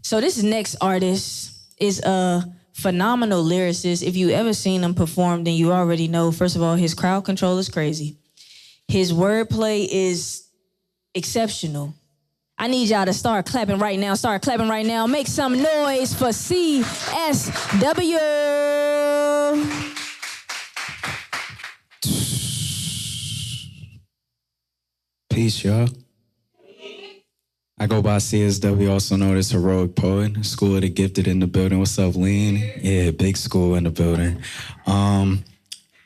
So this next artist is a phenomenal lyricist. If you ever seen him perform, then you already know, first of all, his crowd control is crazy. His wordplay is exceptional. I need y'all to start clapping right now. Start clapping right now. Make some noise for CSW. Peace, y'all. I go by CSW, also known as Heroic Poet. School of the Gifted in the building. What's up, Lean? Yeah, big school in the building.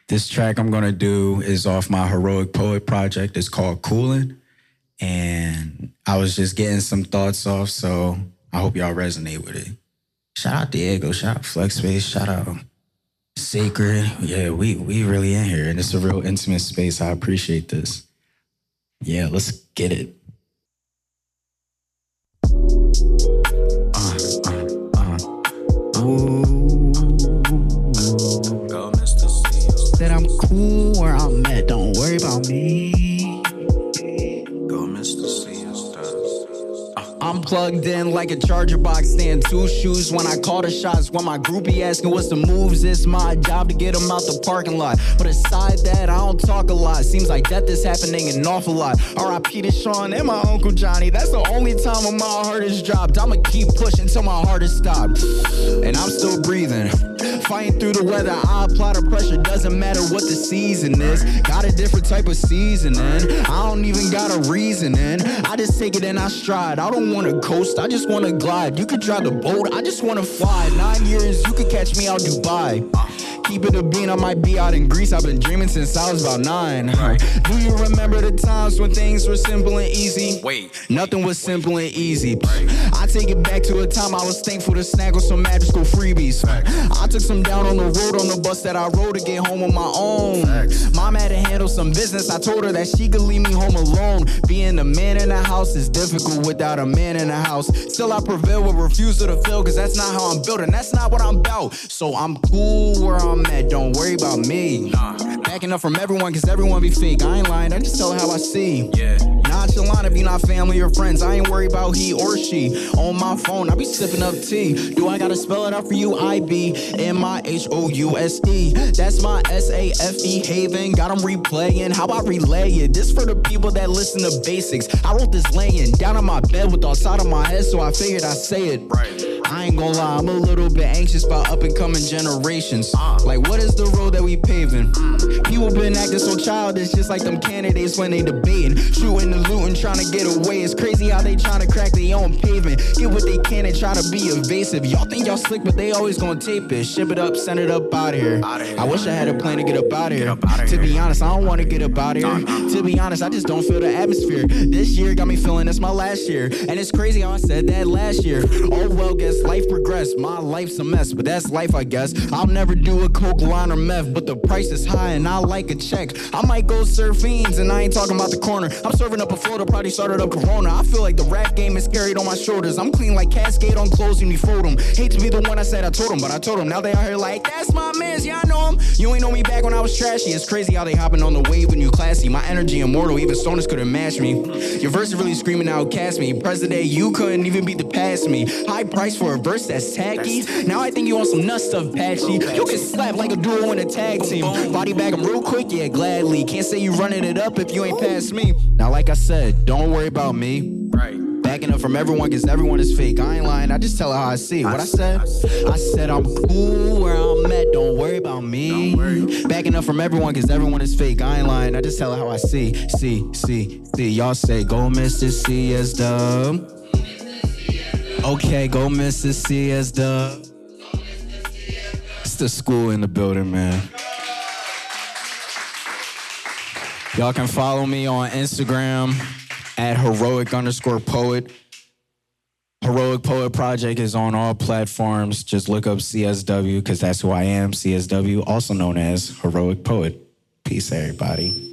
This track I'm gonna do is off my Heroic Poet project. It's called Coolin'. And I was just getting some thoughts off, so I hope y'all resonate with it. Shout out Diego, shout out Flex Space, shout out Sacred. Yeah, we really in here, and it's a real intimate space. I appreciate this. Yeah, let's get it. Said I'm cool where I'm at, don't worry about me. I'm plugged in like a charger box, staying two shoes when I call the shots. When my groupie asking what's the moves, it's my job to get them out the parking lot. But aside that, I don't talk a lot. Seems like death is happening an awful lot. R.I.P. to Sean and my Uncle Johnny. That's the only time when my heart is dropped. I'ma keep pushing till my heart is stopped. And I'm still breathing. Fighting through the weather, I apply the pressure. Doesn't matter what the season is. Got a different type of seasoning. I don't even got a reasoning. I just take it and I stride. I don't wanna coast, I just wanna glide. You could drive the boat, I just wanna fly. 9 years, you could catch me out Dubai. Keep it a bean, I might be out in Greece. I've been dreaming since I was about 9. Do you remember the times when things were simple and easy? Nothing was simple and easy. I take it back to a time I was thankful to snaggle some magical freebies. I took some down on the road on the bus that I rode to get home on my own. Mom had to handle some business. I told her that she could leave me home alone. Being a man in the house is difficult without a man in the house. Still I prevail with refusal to fail, cause that's not how I'm built and that's not what I'm about. So I'm cool where I'm at, don't worry about me. Backing up from everyone cause everyone be fake. I ain't lying, I just tell how I see. Nonchalant if you not family or friends. I ain't worried about he or she. On my phone, I be sipping up tea. Do I gotta spell it out for you? IBMIHOUSE. That's my SAFE haven. Got them replaying. How I relay it? This for the people that listen to basics. I wrote this laying down on my bed with thoughts out of my head, so I figured I'd say it. I ain't gonna lie, I'm a little bit anxious about up and coming generations. Like, what is the road that we paving? People been acting so childish, just like them candidates when they debating. Shooting and looting, trying to get away. It's crazy how they trying to crack their own pavement. Get what they can and try to be evasive. Y'all think y'all slick, but they always gonna tape it. Ship it up, send it up out here. I wish I had a plan to get up out here. To be honest, I don't wanna get up out here. To be honest, I just don't feel the atmosphere. This year got me feeling it's my last year. And it's crazy how I said that last year. Oh well, guess life progressed. My life's a mess, but that's life, I guess. I'll never do a coke line or meth, but the price is high and I like a check. I might go serve fiends and I ain't talking about the corner. I'm serving up a Florida, probably started up Corona. I feel like the rap game is carried on my shoulders. I'm clean like Cascade on clothes when you fold them. Hate to be the one I said I told them, but I told them. Now they out here like, that's my mans, yeah I know him. You ain't know me back when I was trashy. It's crazy how they hopping on the wave when you classy. My energy immortal, even stoners couldn't match me. Your verse is really screaming out, cast me. President, you couldn't even beat the past me. High price for a verse that's tacky. Now I think you want some nut stuff, Patchy. You can slap like a duo in a tag team. Body bag them real quick, yeah, gladly. Can't say you running it up if you ain't past me. Now like I said, don't worry about me. Backing up from everyone cause everyone is fake. I ain't lying, I just tell her how I see. What I said? I said I'm cool where I'm at, don't worry about me. Backing up from everyone cause everyone is fake. I ain't lying, I just tell her how I see. See. Y'all say go Mr. CS Dub. Okay, go Mr. CS Dub. It's the school in the building, man. Y'all can follow me on Instagram at heroic_poet. Heroic Poet Project is on all platforms. Just look up CSW because that's who I am, CSW, also known as Heroic Poet. Peace, everybody.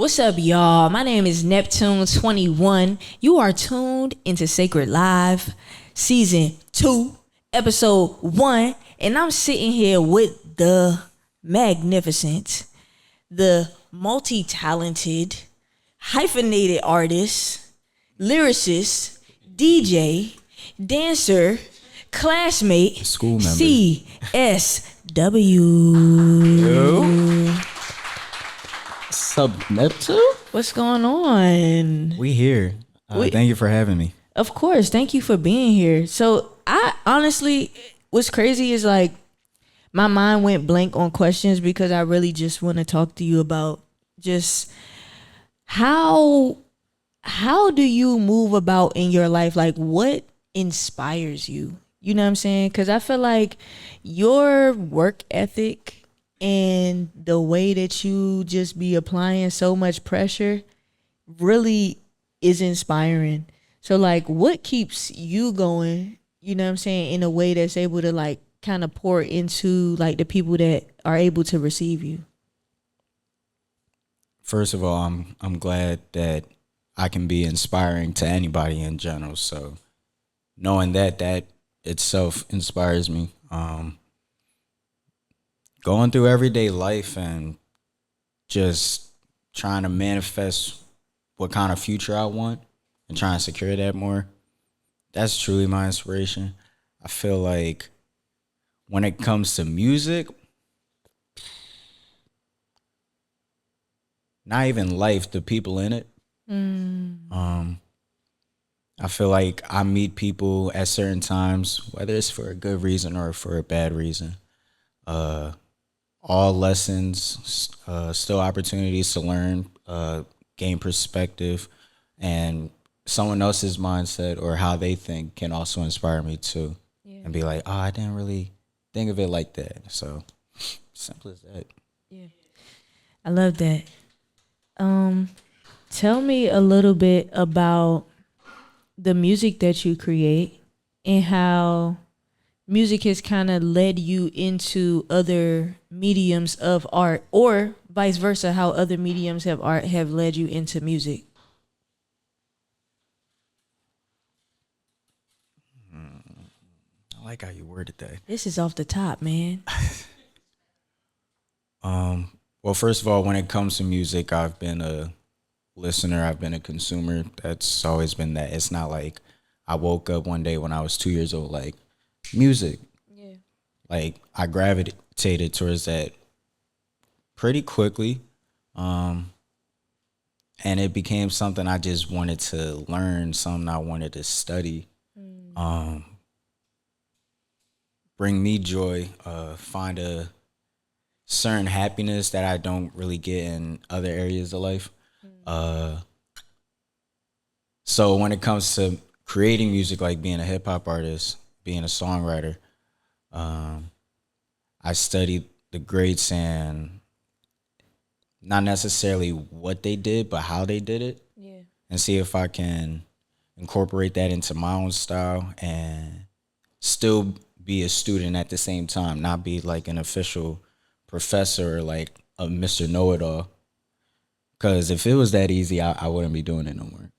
What's up, y'all? My name is Neptune XXI. You are tuned into Scrd Live, Season 2, Episode 1. And I'm sitting here with the magnificent, the multi-talented, hyphenated artist, lyricist, DJ, dancer, classmate, School member. CSW. Yo. Sub Neptune? What's going on? We here. Thank you for having me. Of course. Thank you for being here. So I honestly, what's crazy is like my mind went blank on questions because I really just want to talk to you about just how do you move about in your life? Like what inspires you? You know what I'm saying? Because I feel like your work ethic and the way that you just be applying so much pressure really is inspiring. So like what keeps you going, you know what I'm saying, in a way that's able to like kind of pour into like the people that are able to receive you? First of all, I'm glad that I can be inspiring to anybody in general. So knowing that itself inspires me. Going through everyday life and just trying to manifest what kind of future I want and trying to secure that more. That's truly my inspiration. I feel like when it comes to music, not even life, the people in it. I feel like I meet people at certain times, whether it's for a good reason or for a bad reason. All lessons, still opportunities to learn, gain perspective, and someone else's mindset or how they think can also inspire me too. Yeah. And be like, oh, I didn't really think of it like that. So simple as that. Yeah, I love that. Tell me a little bit about the music that you create and how music has kind of led you into other mediums of art, or vice versa, how other mediums of art have led you into music. I like how you worded that. This is off the top, man. Well, first of all, when it comes to music, I've been a listener, I've been a consumer. That's always been that. It's not like I woke up one day when I was 2 years old, like, music. Yeah. Like, I gravitated towards that pretty quickly. And it became something I just wanted to learn, something I wanted to study. Bring me joy, find a certain happiness that I don't really get in other areas of life. So when it comes to creating music, like being a hip hop artist, being a songwriter, I studied the greats and not necessarily what they did, but how they did it. Yeah. And see if I can incorporate that into my own style and still be a student at the same time, not be like an official professor or like a Mr. Know-It-All. Because if it was that easy, I wouldn't be doing it no more.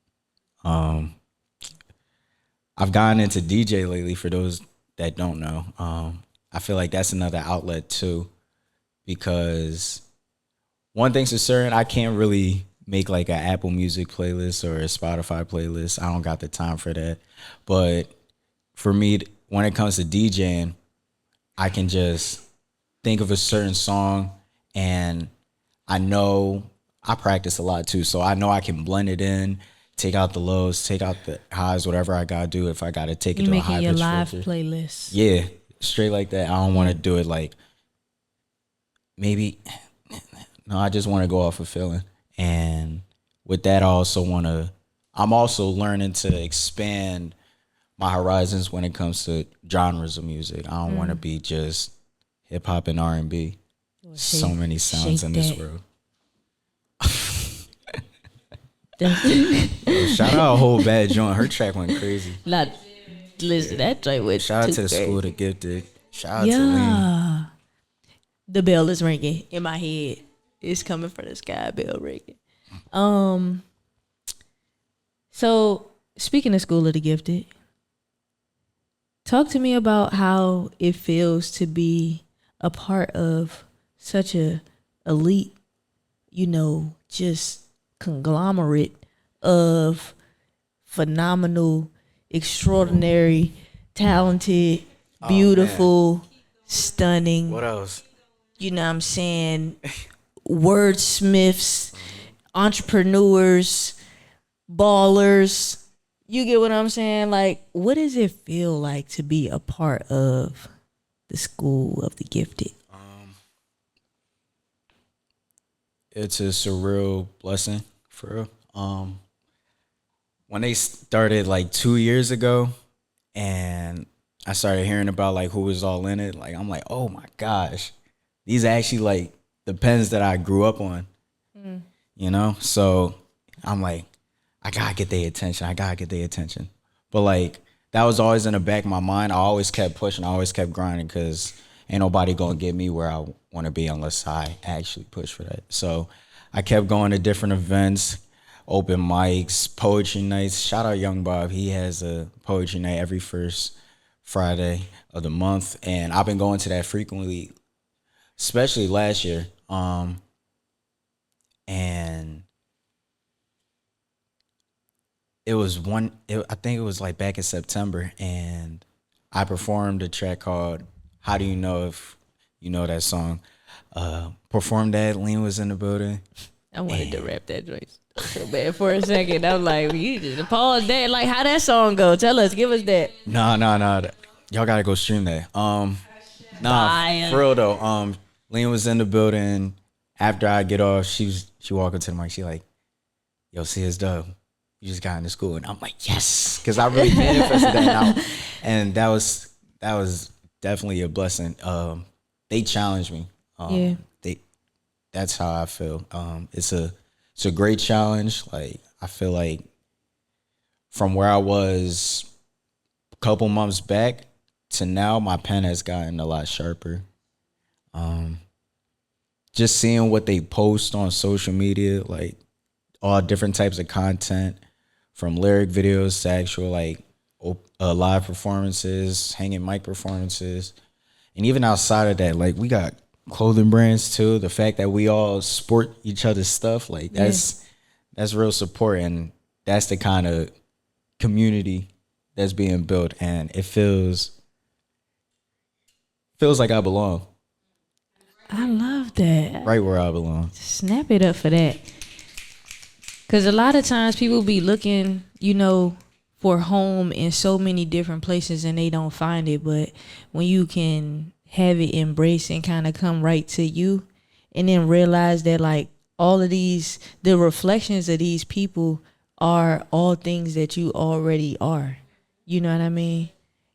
I've gotten into DJ lately, for those that don't know. I feel like that's another outlet too, because one thing's for certain, I can't really make like an Apple Music playlist or a Spotify playlist. I don't got the time for that. But for me, when it comes to DJing, I can just think of a certain song, and I know I practice a lot too, so I know I can blend it in, take out the lows, take out the highs, whatever I gotta do. If I gotta take it to a high pitch, you making your live playlist. Yeah, straight like that. I don't want to do it like maybe. No, I just want to go off of feeling, and with that, I'm also learning to expand my horizons when it comes to genres of music. I don't want to be just hip hop and R&B. So many sounds in this world. Shout out a whole bad joint. Her track went crazy. Listen, that joint went shout out to the Scrd Gifted. Shout out to Lean. The bell is ringing in my head. It's coming from the sky, bell ringing. So speaking of School of the Gifted, talk to me about how it feels to be a part of such a elite, just conglomerate of phenomenal, extraordinary, talented, beautiful, stunning. What else? You know what I'm saying? Wordsmiths, entrepreneurs, ballers. You get what I'm saying? Like, what does it feel like to be a part of the School of the Gifted? It's a surreal blessing for real. When they started like 2 years ago, and I started hearing about like who was all in it, like I'm like, oh my gosh, these are actually like the pens that I grew up on, So I'm like, I gotta get their attention. I gotta get their attention. But like that was always in the back of my mind. I always kept pushing. I always kept grinding because ain't nobody gonna get me where I want to be unless I actually push for that. So I kept going to different events, open mics, poetry nights. Shout out Young Bob. He has a poetry night every first Friday of the month, and I've been going to that frequently, especially last year. And it was I think it was like back in September, and I performed a track called "How Do You Know If You Know That Song." Performed that. Lean was in the building. I wanted to rap that joint so bad for a second. I'm like, you just pause that. Like, how that song go? Tell us, give us that. No. Y'all gotta go stream that. Fire. For real though. Lean was in the building. After I get off, she walked up to the mic. She like, yo, see his dub. You just got into school, and I'm like, yes, because I really manifested that now, and that was definitely a blessing. They challenged me. Yeah. That's how I feel. It's a great challenge. Like I feel like from where I was a couple months back to now, my pen has gotten a lot sharper. Just seeing what they post on social media, like all different types of content, from lyric videos to actual like live performances, hanging mic performances, and even outside of that, like we got clothing brands too. The fact that we all sport each other's stuff, like that's real support, and that's the kind of community that's being built, and it feels like I belong. I love that. Right where I belong. Snap it up for that. Because a lot of times people be looking, for home in so many different places and they don't find it. But when you can have it embraced and kind of come right to you, and then realize that like all of these, the reflections of these people are all things that you already are. You know what I mean?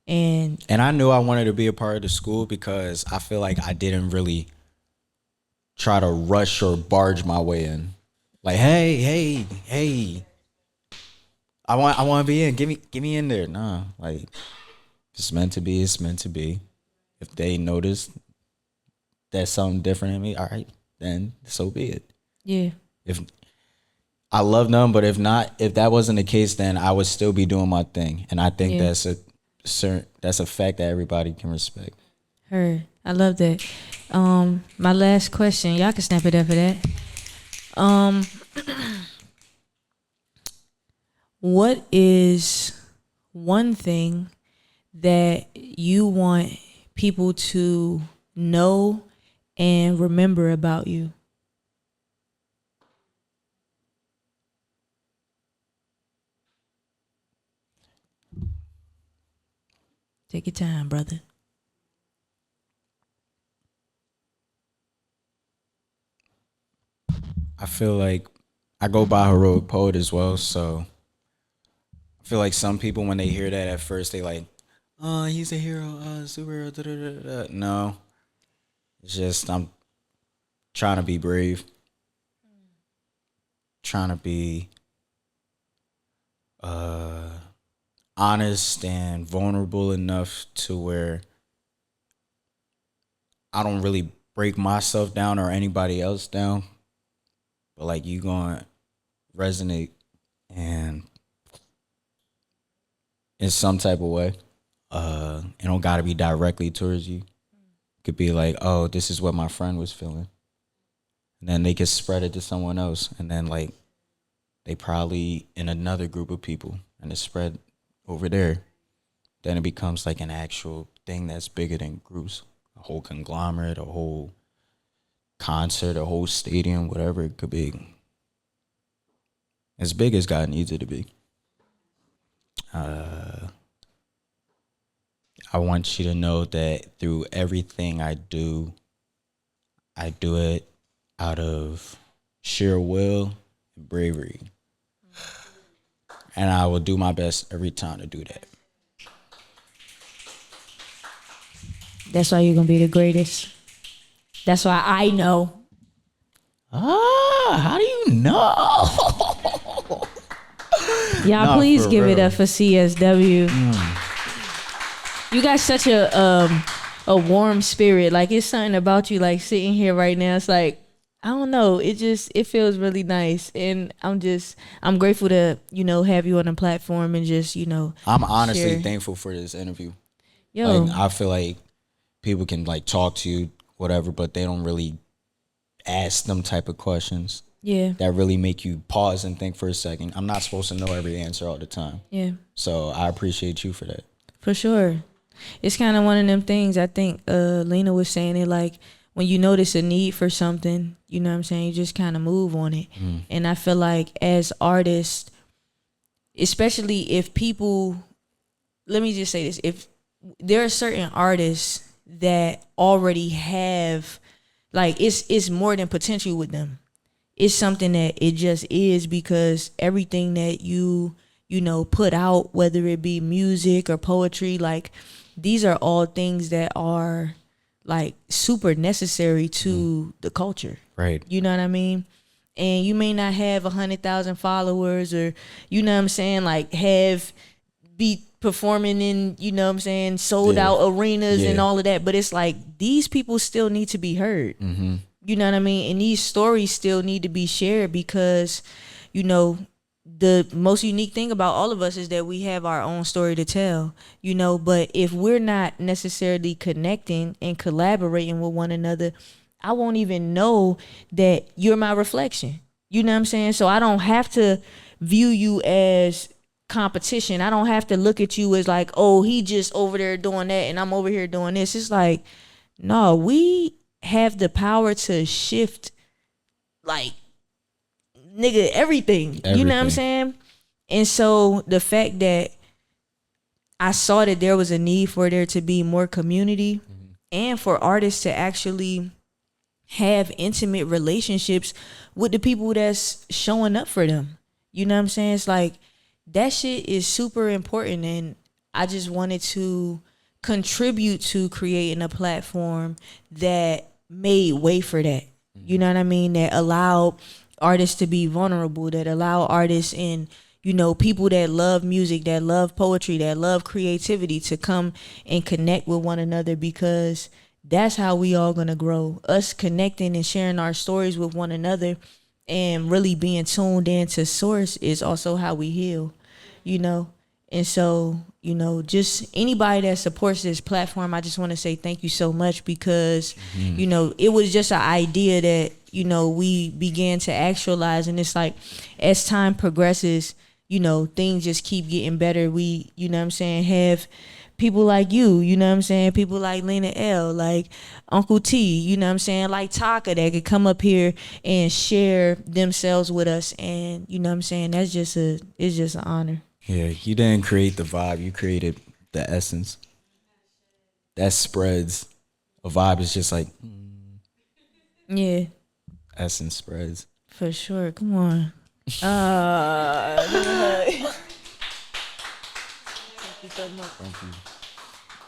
And I knew I wanted to be a part of the school because I feel like I didn't really try to rush or barge my way in. Like, hey, I want to be in. Get me in there. Nah, like if it's meant to be, it's meant to be. If they notice there's something different in me, all right, then so be it. yeah. If I love them, but if not, if that wasn't the case, then I would still be doing my thing. And I think that's a fact that everybody can respect. Heard. I love that. My last question, y'all can snap it up for that. What is one thing that you want people to know and remember about you? Take your time, brother. I feel like I go by heroic poet as well, so I feel like some people when they hear that at first they like, oh, he's a hero, superhero. Da, da, da, da. No, it's just I'm trying to be brave, trying to be honest and vulnerable enough to where I don't really break myself down or anybody else down. But like you going resonate and in some type of way. It don't gotta be directly towards you. It could be like, oh, this is what my friend was feeling. And then they could spread it to someone else. And then like they probably in another group of people and it spread over there. Then it becomes like an actual thing that's bigger than groups. A whole conglomerate, a whole concert, a whole stadium, whatever it could be. As big as God needs it to be. I want you to know that through everything I do it out of sheer will and bravery. And I will do my best every time to do that. That's why you're gonna be the greatest. That's why I know. How do you know? Y'all, please give it up for CSW. You got such a warm spirit. Like, it's something about you, like, sitting here right now. It's like, I don't know. It feels really nice. And I'm grateful to, have you on the platform and just, I'm honestly share. thankful for this interview. Yo. Like, I feel like people can, like, talk to you, whatever, but they don't really ask them type of questions. Yeah. That really make you pause and think for a second. I'm not supposed to know every answer all the time. Yeah. So I appreciate you for that. For sure. It's kind of one of them things. I think Lena was saying it, like, when you notice a need for something, you know what I'm saying, you just kind of move on it. And I feel like as artists, especially if people, let me just say this, if there are certain artists that already have, like, it's more than potential with them. It's something that it just is, because everything that you put out, whether it be music or poetry, like, these are all things that are, like, super necessary to the culture. Right. You know what I mean? And you may not have 100,000 followers, or, you know what I'm saying, like, be performing in, you know what I'm saying, sold out arenas and all of that. But it's like, these people still need to be heard. Mm-hmm. You know what I mean? And these stories still need to be shared, because, the most unique thing about all of us is that we have our own story to tell, but if we're not necessarily connecting and collaborating with one another, I won't even know that you're my reflection. You know what I'm saying? So I don't have to view you as competition. I don't have to look at you as like, oh, he just over there doing that and I'm over here doing this. It's like, no, we have the power to shift, like, nigga, everything. You know what I'm saying? And so the fact that I saw that there was a need for there to be more community and for artists to actually have intimate relationships with the people that's showing up for them. You know what I'm saying? It's like, that shit is super important, and I just wanted to contribute to creating a platform that made way for that. You know what I mean? That allowed artists to be vulnerable, that allow artists and, people that love music, that love poetry, that love creativity to come and connect with one another, because that's how we all gonna grow. Us connecting and sharing our stories with one another and really being tuned into source is also how we heal, And so, just anybody that supports this platform, I just want to say thank you so much, because, it was just an idea that, we began to actualize. And it's like, as time progresses, things just keep getting better. We, have people like you, people like Lena L, like Uncle T, like Taka, that could come up here and share themselves with us. And, that's just it's just an honor. Yeah, you didn't create the vibe, you created the essence. That spreads. A vibe is just like, yeah. Essence spreads. For sure. Come on. Thank you so much. Thank you.